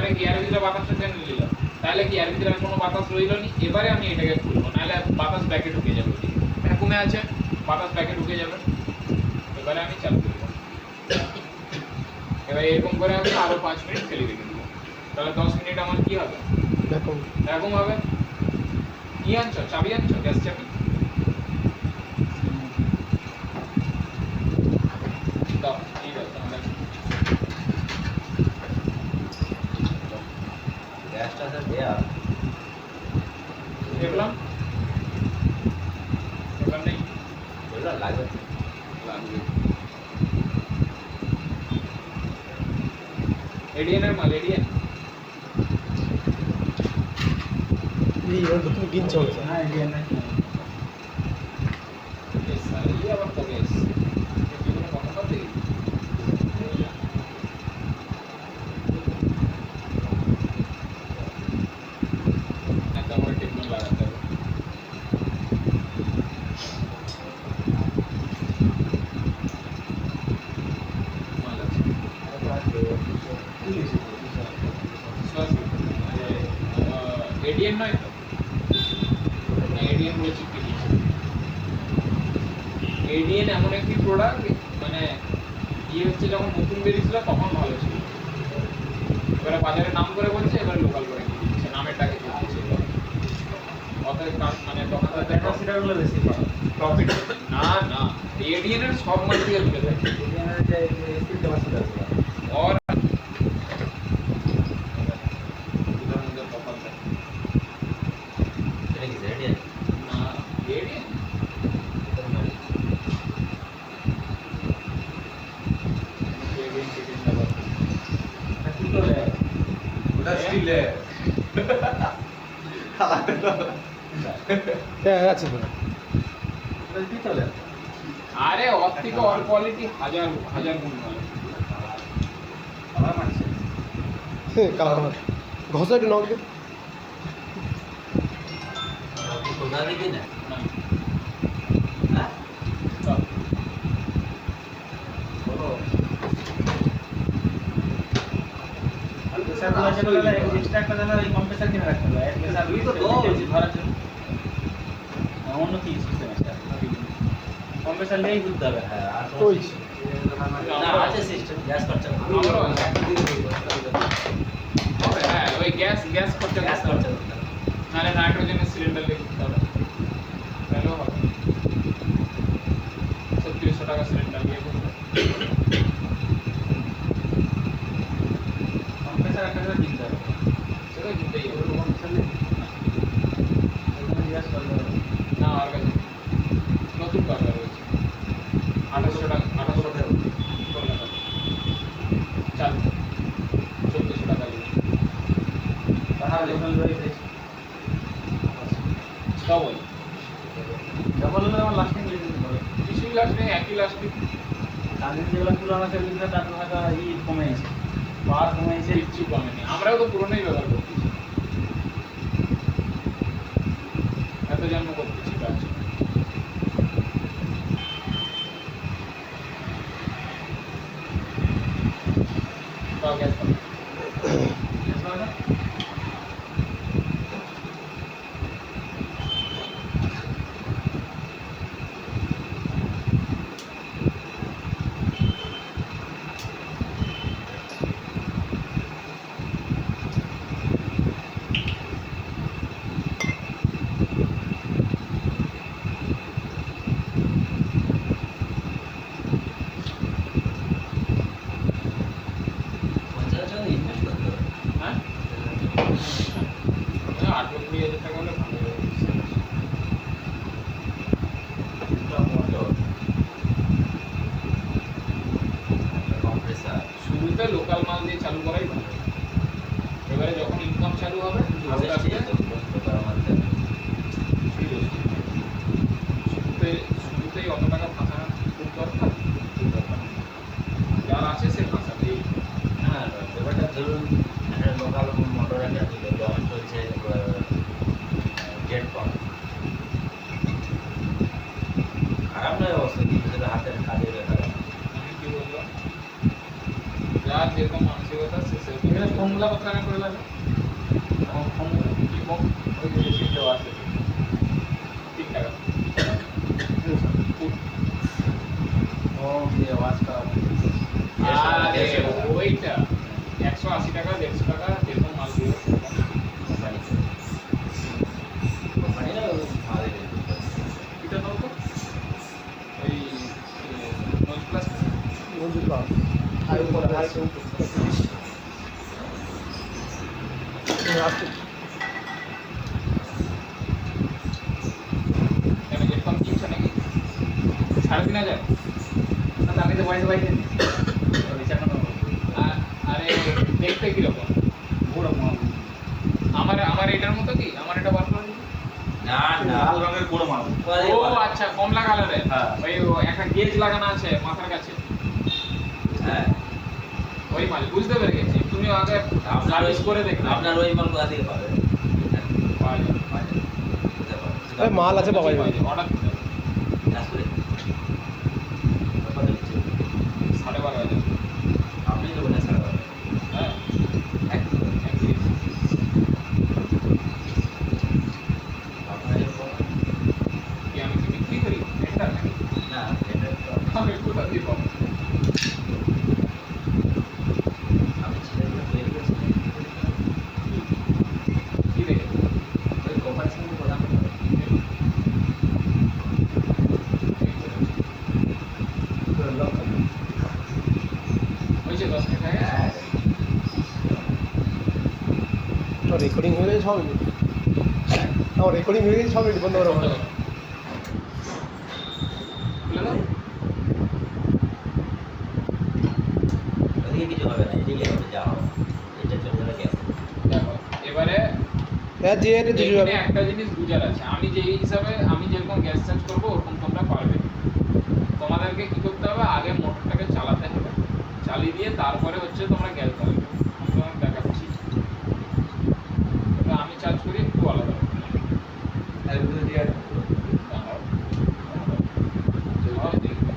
এবারে কি এর ভিতরে বাতাসটা টেনে নিল, তাহলে কি এর ভিতরে কোনো বাতাস রইল নি। এবারে আমি এটাকে খুলবো, নাহলে বাতাস ব্যাকে ঢুকে যাবে। ভ্যাকুমে আছে, বাতাস ব্যাকে ঢুকে যাবে। এবারে আমি চালু করব। এবার এরকম করে আমি আরো 5 মিনিট ফেলে রেখে দেবো। তাহলে 10 মিনিট আমার কি হবে? ভ্যাকুম হবে। কি আনছো? চাবি আনছো? গ্যাস চাবি দাও। ঠিক আছে, আমরা গ্যাসটা স্যার দেয়া দেখলাম নেই বললো লাগবে লাগবে। এডিএনের মাল, এডিএন এই ওটা তুমি কিনছো না এডিএন না ये আবার কবে এসছে? জীবনে কথা বলতে একটা আমার টেকনোলজি লাগাতে হবে। মাল আছে এডিএন নয় তো? না, এডিএন বলছি কি? এডিএন এমন একটি প্রোডাক্ট, মানে হচ্ছে যখন নতুন বেরিয়েছিল তখন ভালো ছিল, এবারে বাজারে নাম করে বলছে, এবারে লোকাল করে দিচ্ছে, নামের টাকে দিচ্ছে। অতএব মানে ক্যাপাসিটারগুলো বেশি পাওয়া প্রফিট না না, এডিএন এর সব ম্যাটেরিয়াল দিতে থাকে। এডিএনের যে এসপি ক্যাপাসিটারগুলো और এটা কি রেডি না এডিএন ওটা স্টিলে হ্যাঁ আছে তো পিতলে আরে ওর থেকে ওর কোয়ালিটি হাজার হাজার গুণ ভালো। আমার মানছে কালার ঘষা একটু নখকে কোথা থেকে না না, হ্যাঁ চল। বলো প্রেসার বলার জন্য এক্সট্রা একটা দাদা এই কম্প্রেসার কিনে রাখতে হবে প্রেসার তুই তো দো। ধরার জন্য অন্য কি সিস্টেম আছে কম্প্রেসার নিয়েই বুঝতে হবে হ্যাঁ আর ওই না আছে সিস্টেম গ্যাস খরচা আমারও আছে। হ্যাঁ ওই গ্যাস গ্যাস খরচা গ্যাস করতে খরচা হবে। নাহলে নাইট্রোজেনের সিলিন্ডার লিখে দিতে হবে, তাহলেও হবে। 3600 টাকা সিলিন্ডার দিয়ে করতে। কম্প্রেসার একটা করে কিনতে হবে সেটা কিনতেই হবে। কম্প্রেসার নেই জিজ্ঞাসা করতে হবে না আর কাছে নতুন বাজার রয়েছে 2800 টাকা, 2800 টাকা কলকাতা চাল 1400 টাকা লিটার। তাহলে লোকাল রয়েছে ডবল ডবল হলে আমার লাস্টিং বেশি দিতে হবে কিছুই লাস্টিং, একই লাস্টিং। তাদের যেগুলো পুরানো সেগুলো তার হয়তো কমে গেছে পাওয়ার কমে গেছে কিচ্ছু কমেনি, আমরাও তো পুরোনোই ব্যবহার করতেছি, এত জন্ম করতেছি কাজ। তাও গ্যাস পাবে। ইনভেস্ট করতে হবে হ্যাঁ 8-20 হাজার টাকা হলে ভালো হবে। কম্প্রেসার শুরুতে লোকাল মাল দিয়ে চালু করাই ভালো, এবারে যখন ইনকাম চালু হবে আস্তে আস্তে শুরুতেই অত টাকা ফাঁসানো খুব দরকার, যার আছে সে ফাঁসাবেই। হ্যাঁ ব্যাপারটা ধরুন একটা লোকাল মোটর একটা দিল যখন চলছে জেট পাম্প খারাপ নয় অবস্থা কিন্তু সেটা হাতের কাজে দেখা যায় আমি কি বললাম, যার যেরকম মানসিকতা সে সেরকম এখানে ফোনগুলো কত টাকা করে লাগে? ওই যে রিসিপ্ট দেওয়া আছে 3 টাকা। আরে ওইটা 180 টাকা 150 টাকা যেরকম মাল দিল কোম্পানিরা ভালো এটা দাও তো ওই নোজ প্লাস মঞ্জুর পাওয়া হাই উপরে হাই আসছে কেন যেরকম কিনছো নাকি 3,500 না আমি তো পয়সা পাইছি রিচার্জ না আরে দেখতে কিরকম পুরো মাল আমার এটার মতো কি আমার এটা বার করে দিবি? না না লাল রঙের পুরো মাল ও আচ্ছা কমলা কালারের হ্যাঁ। ওই একটা গেজ লাগানো আছে মাথার কাছে হ্যাঁ ওই মাল বুঝতে পেরে গেছি তুমি আগে সার্ভিস করে দেখবে আপনার ওই মাল কোথা থেকে পাবে পাওয়া যাবে এই মাল আছে বাবা অর্ডার দিতে হবে। কাজ করে কত দিচ্ছে 12,500 আপনি দেবেন না স্যার হ্যাঁ এক একত্রিশ। আপনার কি আমি কি বিক্রি করি এটা নাকি না এটা তো আমি কোথা দিয়ে পাবো আমি ছেলেগুলো তৈরি করছি কি দেখে ওই কোম্পানির সঙ্গে প্রদান হয়েছে 10 টাকা হ্যাঁ রেকর্ডিং হয়ে গেছে সব আমার রেকর্ডিং হয়ে গেছে সব বন্ধ করে বন্ধ করো। খুলে দাও। ওদিকে কিছু হবে না এদিকে হবে যা হবে এটা চলে যাবে গ্যাস দেখো এবারে হ্যাঁ যে এটা দিয়ে এখানে যাবে একটা জিনিস বুঝার আছে আমি যে হিসাবে আমি যেরকম গ্যাস চেঞ্জ করবো ওরকম তোমরা পারবে না। তোমাদেরকে কি করতে হবে আগে মোটরটাকে চালাতে হবে চালিয়ে দিয়ে তারপরে হচ্ছে তোমরা গ্যাস জ্বালাবে আমি তোমাকে দেখাচ্ছি তবে আমি চার্জ করি একটু আলাদা দাঁড়াও। দাঁড়াও, দেখবে।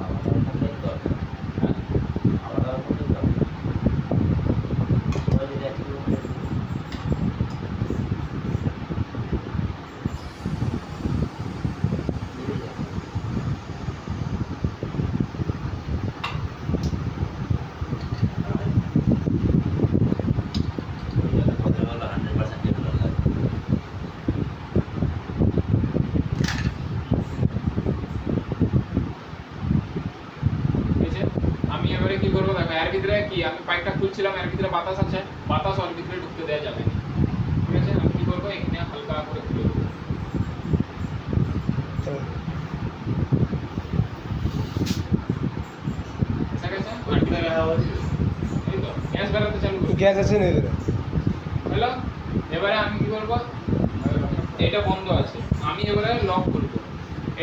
আমাদের মধ্যে দরকার হ্যাঁ? আমাদের মধ্যে দরকার ওই যে একটু ঠিক আছে? আমি এবারে কি করবো দেখো এর ভিতরে কি আমি পাইপটা খুলছিলাম এর ভিতরে বাতাস আছে বাতাস ওর ভিতরে ঢুকতে দেওয়া যাবে না ঠিক আছে আমি কি করবো এখানে হালকা করে খুলে দেবো এসে গেছে আর কি এই তো গ্যাস বেরোতে চালু করবো গ্যাস আছে না এদের হলো এবারে আমি কি করবো এটা বন্ধ আছে আমি এবারে লক করবো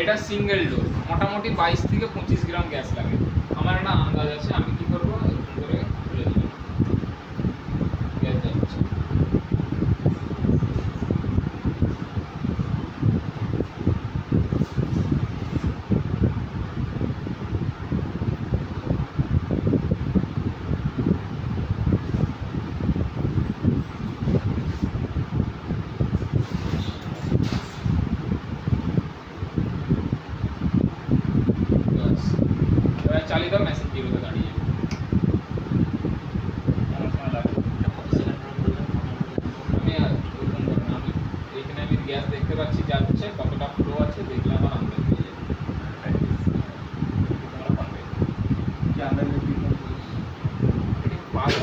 এটা সিঙ্গেল ডোর মোটামুটি 22 থেকে 25 গ্রাম গ্যাস লাগে আমার একটা আন্দাজ আছে আমি কি করবো এরকম করে খুলে দিই গ্যাস যাচ্ছে ব্যাস। এবার চালিয়ে দাও মেসেজ দিয়ে দেবে দাঁড়িয়ে আমার সময় লাগবে আমি আর ওরকম করবো না আমি এইখানে আমি গ্যাস দেখতে পাচ্ছি যাচ্ছে কতটা ফ্লো আছে দেখলে আমার আন্দাজ পেয়ে যাবে তোমরা পারবে এটা পারো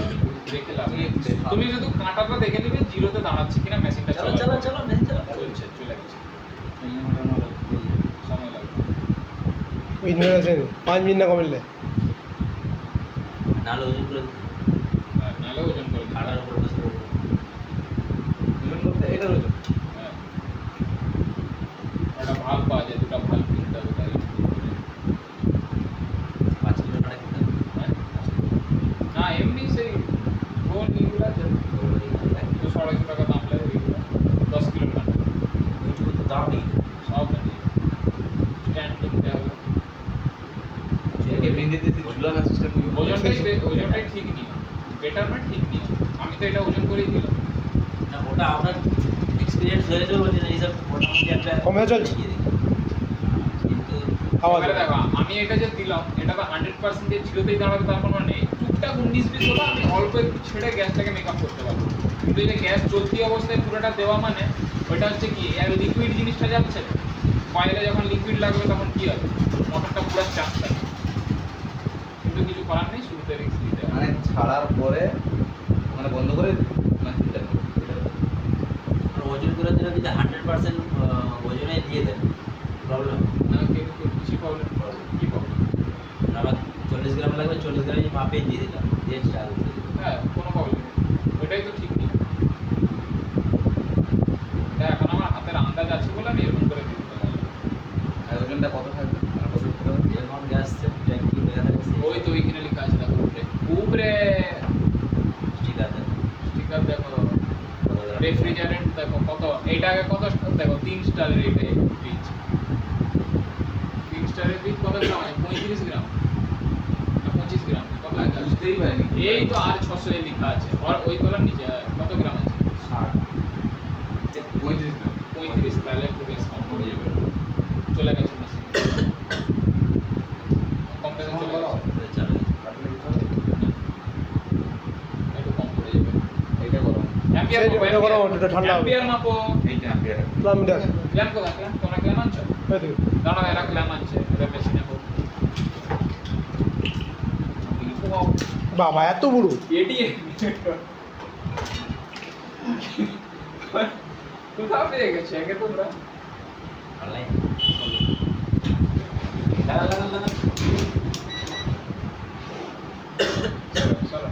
দেখে লাভ নেই। তুমি শুধু কাঁটাটা দেখে নেবে জিরোতে দাঁড়াচ্ছে কিনা মেশিনটা চলো চলো চলো মেন চলো চলছে চলে গেছে সময় লাগবে ওই নিয়ে আছে 5 মিনিট না কমিলে নাহলে ওজন করে আর নাহলে ওজন করে দিতে খাটার হবে। উপর বসে পড়বো। হ্যাঁ একটা ভাল পাওয়া যায় দুটো ভাল কিনতে হবে তাই 5 কিলো কাটা কিনতে হবে। হ্যাঁ না এমনি সেই গোল নিগুলা তো ওই 200-250 টাকা দাম লাগে এগুলো 10 কিলো কাটা ওইটুকু তো দাম নেই সব নাকি স্ট্যান্ড কিনতে হবে ওজনটাই ঠিক নেই বেটার এটা আমরা ঠিক নিই, আমি তো এটা ওজন করেই দিলাম। না ওটা আপনার এক্সপিরিয়েন্স হয়েছে বলছে না এইসব মোটামুটি একটা কমে চলছে? দেখিয়ে দিই। কিন্তু আওয়াজ এবারে দেখো আমি এটা যে দিলাম এটা তো 100% দিয়ে জিরোতেই দাঁড়াবে তার কোনো মানে নেই, টুকটাক 19-20 হলো আমি অল্প একটু ছেড়ে গ্যাসটাকে মেকআপ করতে পারবো। কিন্তু এই যে গ্যাস চলতি অবস্থায় পুরোটা দেওয়া মানে ওইটা হচ্ছে কি লিকুইড জিনিসটা যাচ্ছে, কয়েলে যখন লিকুইড লাগবে তখন কি হবে, মোটরটা পুরো চাপ থাকে। কিন্তু কিছু করার নেই, শুরুতে রিস্ক দিতে হবে। মানে ছাড়ার পরে মানে বন্ধ করে মানে ফিল্টার করো। আর ওজন করে দিলে যদি 100% ওজনে দিয়ে দেন প্রবলেম না কিন্তু কিছু প্রবলেম কি প্রবলেম? আমার 40 গ্রাম লাগবে 40 গ্রাম মাপে দিয়ে দিলাম দিয়ে চালু করে দিলাম। হ্যাঁ কোনো প্রবলেম নেই, ওইটাই তো ঠিক নেই। এটা এখন আমার হাতের আন্দাজ আছে বলে আমি এরকম করে দিতে পারলাম। আর ওজনটা কত থাকবে মানে কত দিতে হবে? যেমন গ্যাস ট্যাঙ্কি লেখা থাকে ওই তো ওইখানে লেখা আছে দেখো উপরে, উপরে স্টিকার দেন স্টিকার দেখো, রেফ্রিজারেন্ট দেখো কত, এইটা আগে কত দেখো 3 স্টারের এইটা ফ্রিজ, 3 স্টারের ফ্রিজ কত গ্রাম আছে? 35 গ্রাম না 25 গ্রাম কত লেখা আছে? বুঝতেই পারিনি। এই তো আর 600 এ লেখা আছে, আর ওই কলার নিচে কত গ্রাম আছে? 35 গ্রাম। 35, তাহলে একটু বেশ কম পড়ে যাবে, চলে গেছে মেশিন কম্প্রেসার চলে গেছে, চালু একটু কম পড়ে যাবে। এইটা করো। অ্যাম্পিয়ার সেই- মাপো, ওটা করো, ওটা ঠান্ডা হবে। অ্যাম্পিয়ার মাপো। এইটা অ্যাম্পিয়ার। কিলোমিটার ক্ল্যাম কোথায়? ক্ল্যাম তোমরা ক্ল্যাম আনছো? এদিকে। দাঁড়াও এরা ক্ল্যাম আনছে, এরা মেশিনে হোক। বাবা এত বড়! এটি কোথাও পেয়ে গেছে আগে তোমরা? অনলাইন লাগা লাগা লাগা চলো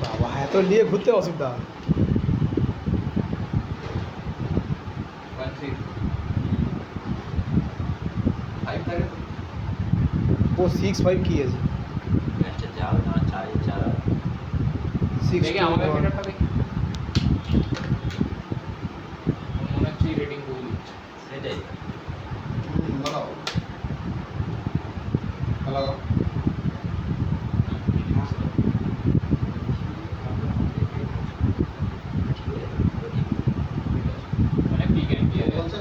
বাবা এত নিয়ে ঘুরতে অসুবিধা। 1-3 5 থাকে তো? ও 6-5 কি আছে? গ্যাসটা যাও না চাই চারা 6 দেখি আমাদের মিটারটা দেখি, মনে হচ্ছে রেটিং ভুল দিচ্ছে। সেটাই লাগাও। লাগাও। মানে কি গ্যারান্টি আছে?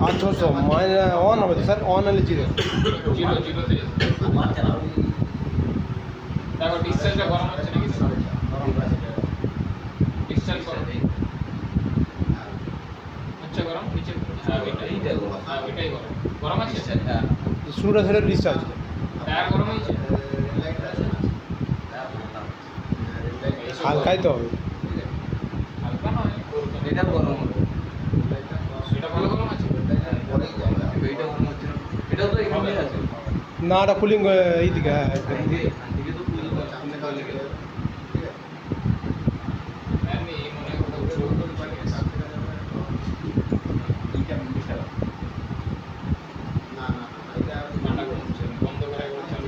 800 মানে অন হবে তো স্যার, অন হলে জিরো। জিরোতে আমার কেন দেখো ডিসচার্জটা গরম হচ্ছে নাকি? ডিসচার্জ করো, হচ্ছে গরম নিচে? হ্যাঁ এইটা গরম। হ্যাঁ ওইটাই গরম, গরম আছে? হ্যাঁ। শুরুটা ছেড়ে ডিসচার্জ। টায়ার গরম হয়েছে? হালকাই তো হবে। হালকা নয়, এটা গরম হবে। এটা ভালো গরম আছে? এইটা গরম হচ্ছে না। এটাও তো এখানে আছে। না ওটা কুলিং এইদিকে, হ্যাঁ এদিকে তো পুরো সামনে কাজ লেগে যাবে। আমি মনে হয় কোথাও জোর করে চালিয়েছি। দুইটা মিনিট ছাড়া। ঠান্ডা গরম হচ্ছে, বন্ধ করে একবার চালু।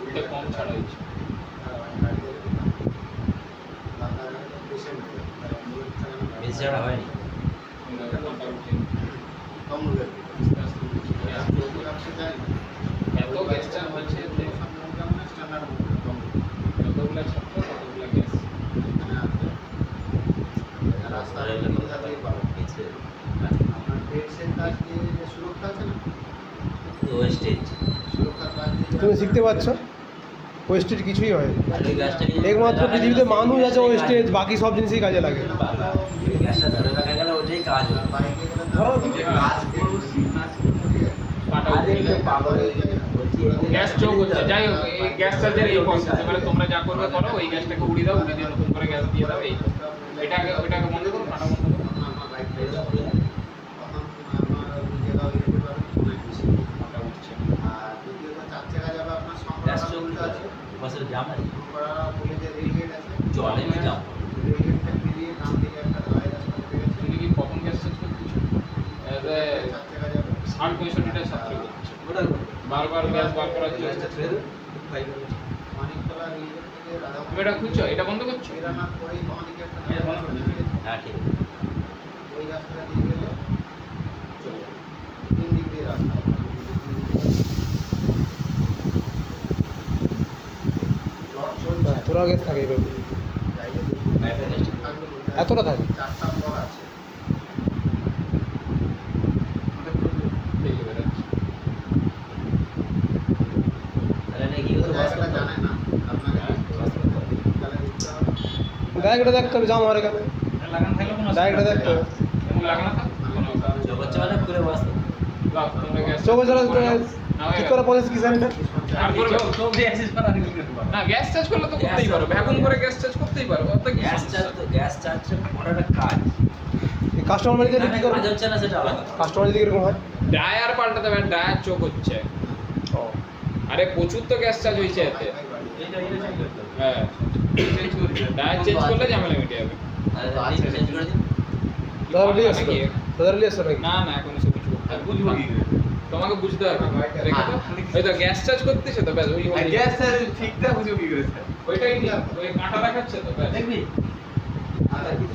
এটা কম ছাড়া হয়েছে। বেশি ছাড়া হয়নি ঠান্ডা উঠছে। এত গ্যাস চাপ হচ্ছে যে যতগুলা ছাত্র ততগুলা গ্যাস। ওয়েস্টেজ তুমি শিখতে পারছো? ওয়েস্টেজ কিছুই হয় না। আর ওই গ্যাসটাকে একমাত্র পৃথিবীতে মানুষ আছে ওয়েস্টেজ, বাকি সব জিনিসই কাজে লাগে। ওই গ্যাসটা ধরে রাখা গেলে ওটাই কাজ হবে পাটা উঠে গেলে গ্যাস চোখ হচ্ছে। যাই হোক এই গ্যাস চার্জের এই প্রসেস, এবারে তোমরা যা করবে করো, ওই গ্যাসটাকে উড়িয়ে দাও, উড়িয়ে দিয়ে নতুন করে গ্যাস দিয়ে দাও। এই এটাকে ওইটাকে বন্ধ করো, পাটা বন্ধ করো, পাটা উঠছে। গ্যাস চোখ বছর জাম আছে জলে কি জাম তুমি কি কখন গ্যাস চেঞ্জ করতেছো? 60-65টা ছাত্র করছে, বারবার গ্যাস বার করার জন্য। তুমি এটা খুঁজছো, এটা বন্ধ করছো? এটা বন্ধ করে দিবি। হ্যাঁ ঠিক আছে। এতটা গ্যাস থাকে এভাবে, এতটা থাকে। দেখে বেরোচ্ছে। তাহলে এটা কি হতো বাস করতে হবে? ডাইরেক্ট দেখতে হবে জাম আর এখানে, লাগানো থাকলে কোনো ডাইরেক্ট দেখতে হবে। এবং লাগানো থাক, কোনো ব্যাপার না। চোখ হচ্ছে মানে খুলে বাস করতে হবে। লাও, তোমরা গ্যাস চোখে চলে না হয়ে ঠিক গেল। করে পলিস কি জানি না। আর করবে? চোখ দিয়ে অ্যাক্সেস করা আর কি করতে পারো। না, গ্যাস চার্জ করলে তো গ্যাস করতেই পারো, চার্জ ভ্যাকুম করে গ্যাস চার্জ করতেই পারো, অত কি গ্যাস চার্জ তো গ্যাস চার্জ ওটা কাজ। কাস্টমার দিকে না, কি না, করে, কাজ হচ্ছে না সেটা আলাদা। কাস্টমার দিকে এরকম হয়। ডায়ার পাল্টাতে হবে, ডায়ার চোখ হচ্ছে। ও আরে প্রচুর তো গ্যাস চার্জ হয়েছে এতে। এইটা চেঞ্জ করতে হবে। হ্যাঁ, ডায়ার চেঞ্জ করলে ঝামেলা মিটে যাবে। তাহলে চেঞ্জ করে দিন। দাদা লিয়ে আসো, দাদা লিয়ে আসো নাকি? না না, এখন এসব কিছু করতে হবে না। বুঝবো কি করে? তোমাকে বুঝতে হবে, রেখে দাও। ওই তো গ্যাস চার্জ করতেছে তো ব্যাস, ওই হলেই। গ্যাস ঠিকঠাক বুঝো কি করে? ওইটাই নিয়ে ওই কাঁটা দেখাচ্ছে তো ব্যাস। দেখবি? আর কি